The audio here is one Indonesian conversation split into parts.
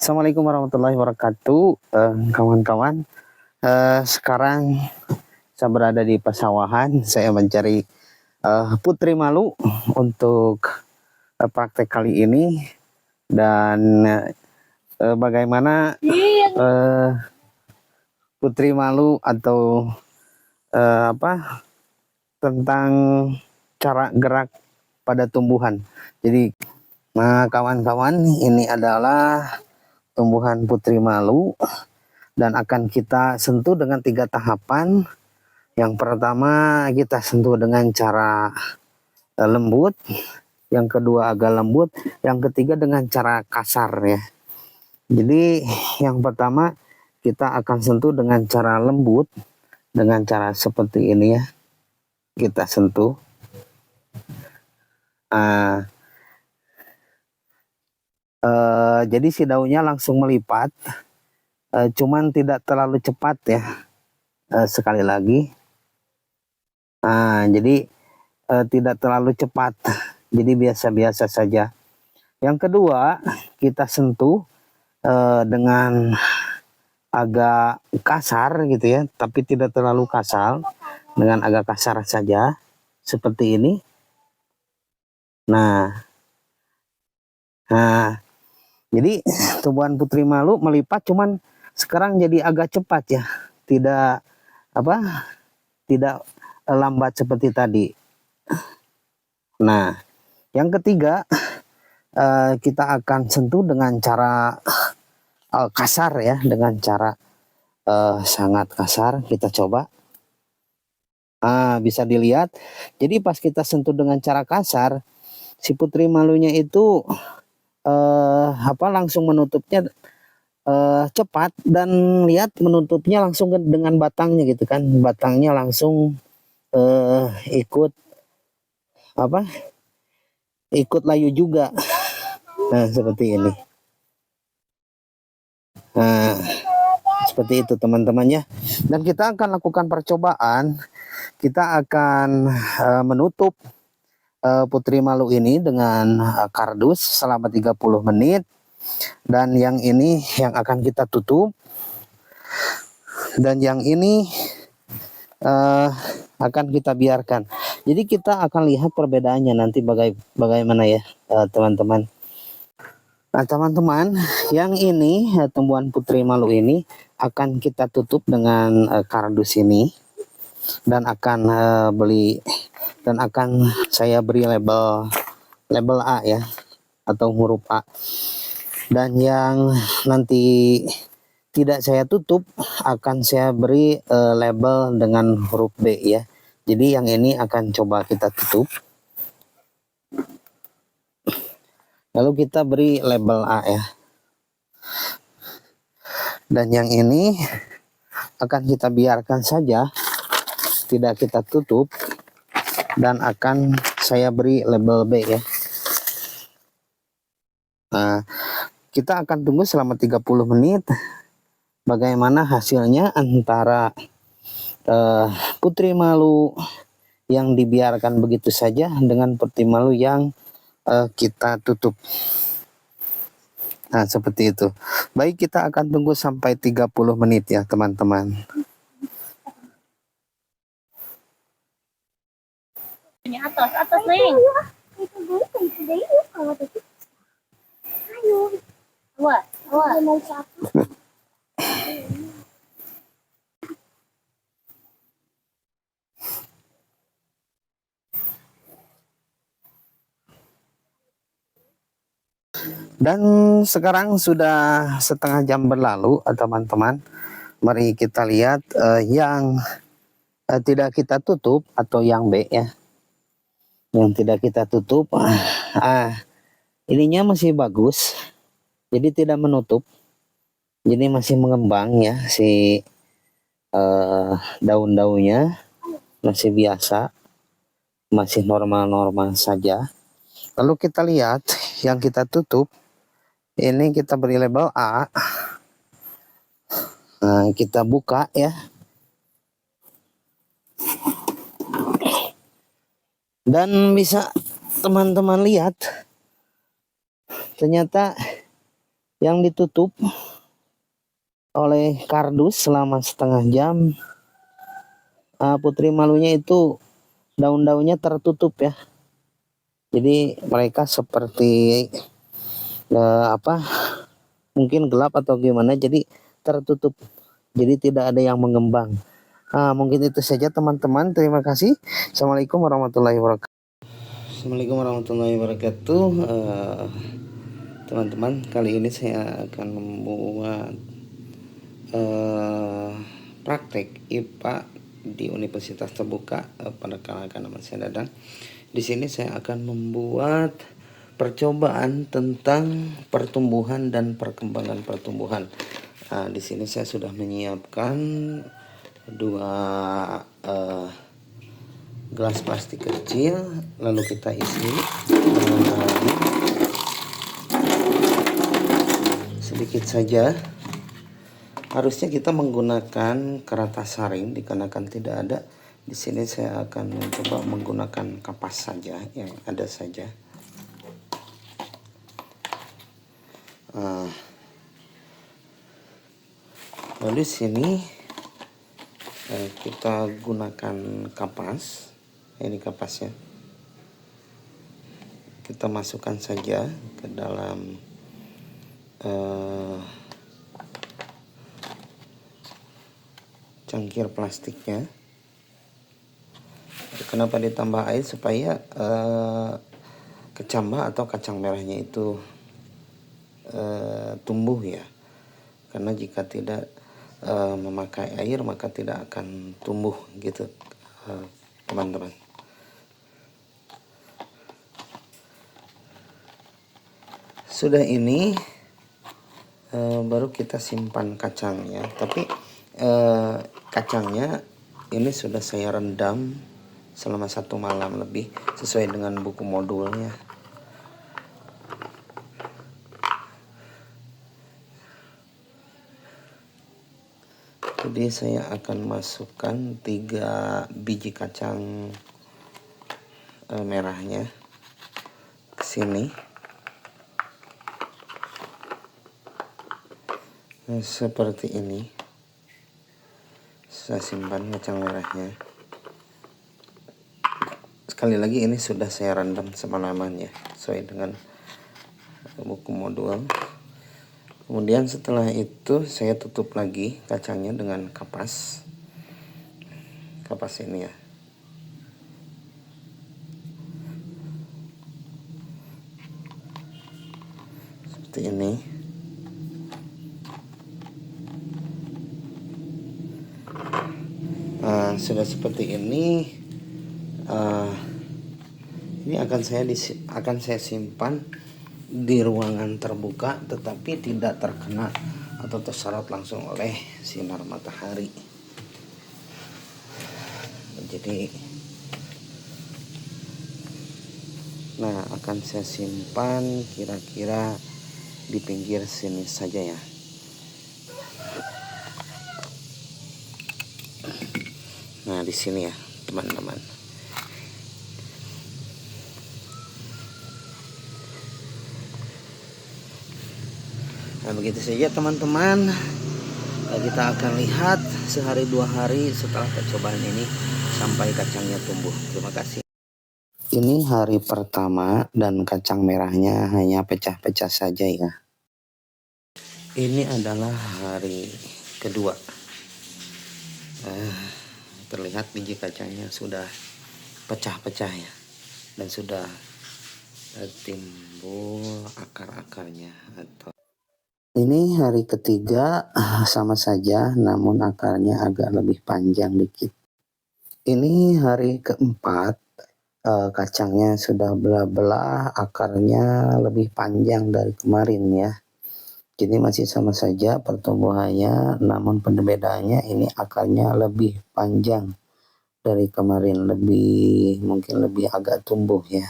Assalamualaikum warahmatullahi wabarakatuh, kawan-kawan. Sekarang saya berada di pesawahan. Saya mencari putri malu untuk praktek kali ini. Dan bagaimana putri malu atau tentang cara gerak pada tumbuhan. Jadi, nah kawan-kawan, ini adalah tumbuhan putri malu dan akan kita sentuh dengan 3 tahapan. Yang pertama kita sentuh dengan cara lembut, yang kedua agak lembut, yang ketiga dengan cara kasar ya. Jadi yang pertama kita akan sentuh dengan cara lembut, dengan cara seperti ini ya, kita sentuh. Jadi si daunnya langsung melipat, cuman tidak terlalu cepat ya. Sekali lagi, jadi tidak terlalu cepat, jadi biasa-biasa saja. Yang kedua kita sentuh dengan agak kasar gitu ya, tapi tidak terlalu kasar, dengan agak kasar saja seperti ini. Nah, jadi tumbuhan putri malu melipat, cuman sekarang jadi agak cepat ya, tidak lambat seperti tadi. Nah, yang ketiga kita akan sentuh dengan cara kasar ya, dengan cara sangat kasar. Kita coba. Bisa dilihat. Jadi pas kita sentuh dengan cara kasar, si putri malunya itu langsung menutupnya cepat, dan lihat menutupnya langsung dengan batangnya gitu kan, batangnya langsung ikut layu juga. Nah seperti ini. Nah seperti itu teman-temannya. Dan kita akan lakukan percobaan. Kita akan menutup putri malu ini dengan kardus selama 30 menit. Dan yang ini yang akan kita tutup. Dan yang ini akan kita biarkan. Jadi kita akan lihat perbedaannya nanti bagaimana ya teman-teman. Nah teman-teman, yang ini tumbuhan putri malu ini akan kita tutup dengan kardus ini. Dan akan saya beri label A ya, atau huruf A. Dan yang nanti tidak saya tutup akan saya beri label dengan huruf B ya. Jadi yang ini akan coba kita tutup, lalu kita beri label A ya. Dan yang ini akan kita biarkan saja, tidak kita tutup, dan akan saya beri label B ya. Nah, kita akan tunggu selama 30 menit bagaimana hasilnya antara putri malu yang dibiarkan begitu saja dengan putri malu yang kita tutup. Nah seperti itu. Baik, kita akan tunggu sampai 30 menit ya teman-teman. Atas Neng. Dan sekarang sudah setengah jam berlalu teman-teman. Mari kita lihat yang tidak kita tutup atau yang B ya. Yang tidak kita tutup, ininya masih bagus, jadi tidak menutup, jadi masih mengembang ya, si daun-daunnya masih biasa, masih normal-normal saja. Lalu kita lihat yang kita tutup, ini kita beri label A. kita buka ya. Dan bisa teman-teman lihat, ternyata yang ditutup oleh kardus selama setengah jam, putri malunya itu daun-daunnya tertutup ya. Jadi mereka seperti mungkin gelap atau gimana, jadi tertutup, jadi tidak ada yang mengembang. Mungkin itu saja teman-teman, terima kasih. Assalamualaikum warahmatullahi wabarakatuh. Assalamualaikum warahmatullahi wabarakatuh. Teman-teman, kali ini saya akan membuat praktek IPA di Universitas Terbuka pada kalangan nama saya Dadang. Di sini saya akan membuat percobaan tentang pertumbuhan dan perkembangan pertumbuhan. Di sini saya sudah menyiapkan 2 gelas plastik kecil, lalu kita isi dengan sedikit saja. Harusnya kita menggunakan kertas saring, dikarenakan tidak ada. Di sini saya akan mencoba menggunakan kapas saja yang ada saja. Lalu di sini kita gunakan kapas. Ini kapasnya. Kita masukkan saja ke dalam cangkir plastiknya. Kenapa ditambah air? Supaya kecambah atau kacang merahnya itu tumbuh ya. Karena jika tidak memakai air maka tidak akan tumbuh gitu teman-teman. Sudah ini baru kita simpan kacangnya, tapi kacangnya ini sudah saya rendam selama 1 malam lebih sesuai dengan buku modulnya. Jadi saya akan masukkan 3 biji kacang merahnya ke sini. Seperti ini. Saya simpan kacang merahnya. Sekali lagi ini sudah saya rendam semalaman ya, sesuai dengan buku modul. Kemudian setelah itu saya tutup lagi kacangnya dengan kapas ini ya. Seperti ini. Sudah seperti ini. Ini akan saya simpan di ruangan terbuka, tetapi tidak terkena atau terserap langsung oleh sinar matahari. Jadi, akan saya simpan kira-kira di pinggir sini saja ya. Nah, di sini ya, teman-teman. Nah, begitu saja teman-teman. Kita akan lihat sehari 2 hari setelah percobaan ini sampai kacangnya tumbuh. Terima kasih. Ini hari pertama dan kacang merahnya hanya pecah-pecah saja ya. Ini adalah hari kedua. Terlihat biji kacangnya sudah pecah-pecah ya, dan sudah timbul akar-akarnya. Ini hari ketiga, sama saja, namun akarnya agak lebih panjang dikit. Ini hari keempat, kacangnya sudah belah-belah, akarnya lebih panjang dari kemarin ya. Jadi masih sama saja pertumbuhannya, namun perbedaannya ini akarnya lebih panjang dari kemarin, mungkin lebih agak tumbuh ya.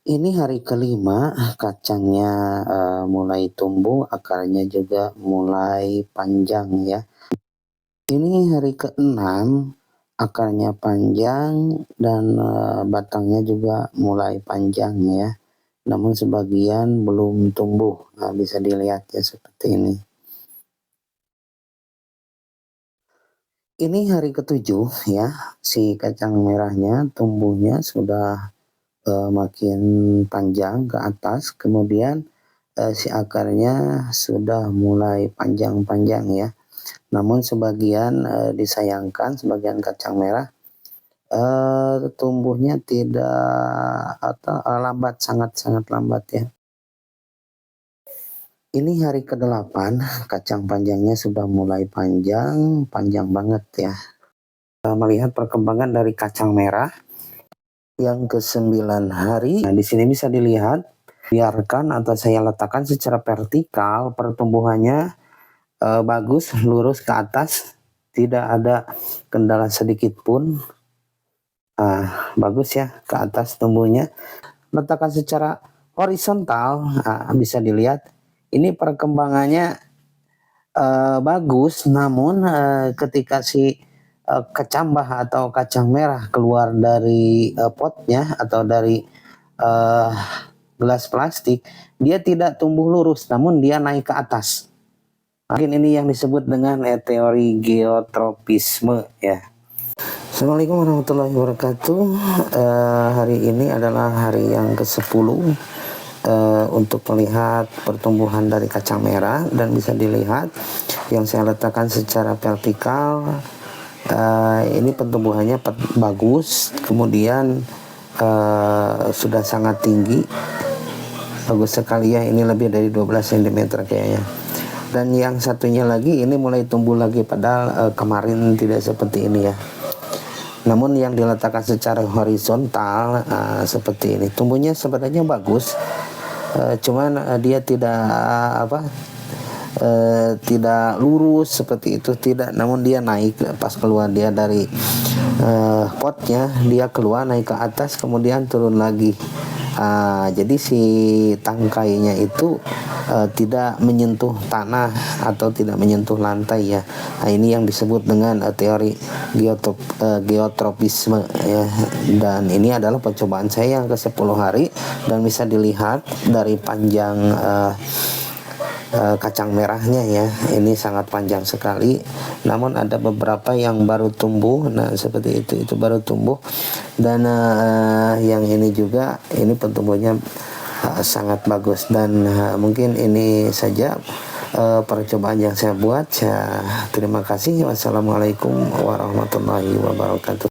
Ini hari kelima, kacangnya mulai tumbuh, akarnya juga mulai panjang ya. Ini hari keenam, akarnya panjang dan batangnya juga mulai panjang ya. Namun sebagian belum tumbuh. Nah, bisa dilihat ya seperti ini. Ini hari ketujuh ya, si kacang merahnya tumbuhnya sudah makin panjang ke atas, kemudian si akarnya sudah mulai panjang-panjang ya. Namun sebagian disayangkan, sebagian kacang merah tumbuhnya tidak atau lambat, sangat-sangat lambat ya. Ini hari ke-8, kacang panjangnya sudah mulai panjang, panjang banget ya. Melihat perkembangan dari kacang merah yang ke-9 hari. Nah, di sini bisa dilihat, biarkan atau saya letakkan secara vertikal, pertumbuhannya bagus, lurus ke atas, tidak ada kendala sedikit pun. Bagus ya, ke atas tumbuhnya. Letakkan secara horizontal, bisa dilihat, ini perkembangannya bagus, namun ketika si kecambah atau kacang merah keluar dari potnya atau dari gelas plastik, dia tidak tumbuh lurus, namun dia naik ke atas. Mungkin ini yang disebut dengan teori geotropisme ya. Assalamualaikum warahmatullahi wabarakatuh. Hari ini adalah hari yang ke-10 untuk melihat pertumbuhan dari kacang merah, dan bisa dilihat yang saya letakkan secara vertikal, ini pertumbuhannya bagus, kemudian sudah sangat tinggi, bagus sekali ya, ini lebih dari 12 cm kayaknya. Dan yang satunya lagi ini mulai tumbuh lagi, padahal kemarin tidak seperti ini ya. Namun yang diletakkan secara horizontal seperti ini, tumbuhnya sebenarnya bagus, cuman dia tidak lurus seperti itu, tidak. Namun dia naik pas keluar dia dari potnya, dia keluar naik ke atas, kemudian turun lagi. Jadi si tangkainya itu tidak menyentuh tanah atau tidak menyentuh lantai ya. Nah, ini yang disebut dengan teori geotropisme ya. Dan ini adalah percobaan saya yang ke-10 hari, dan bisa dilihat dari panjang kacang merahnya ya, ini sangat panjang sekali. Namun ada beberapa yang baru tumbuh, nah seperti itu baru tumbuh. Dan yang ini juga, ini pertumbuhannya sangat bagus. Dan mungkin ini saja percobaan yang saya buat. Terima kasih. Wassalamualaikum warahmatullahi wabarakatuh.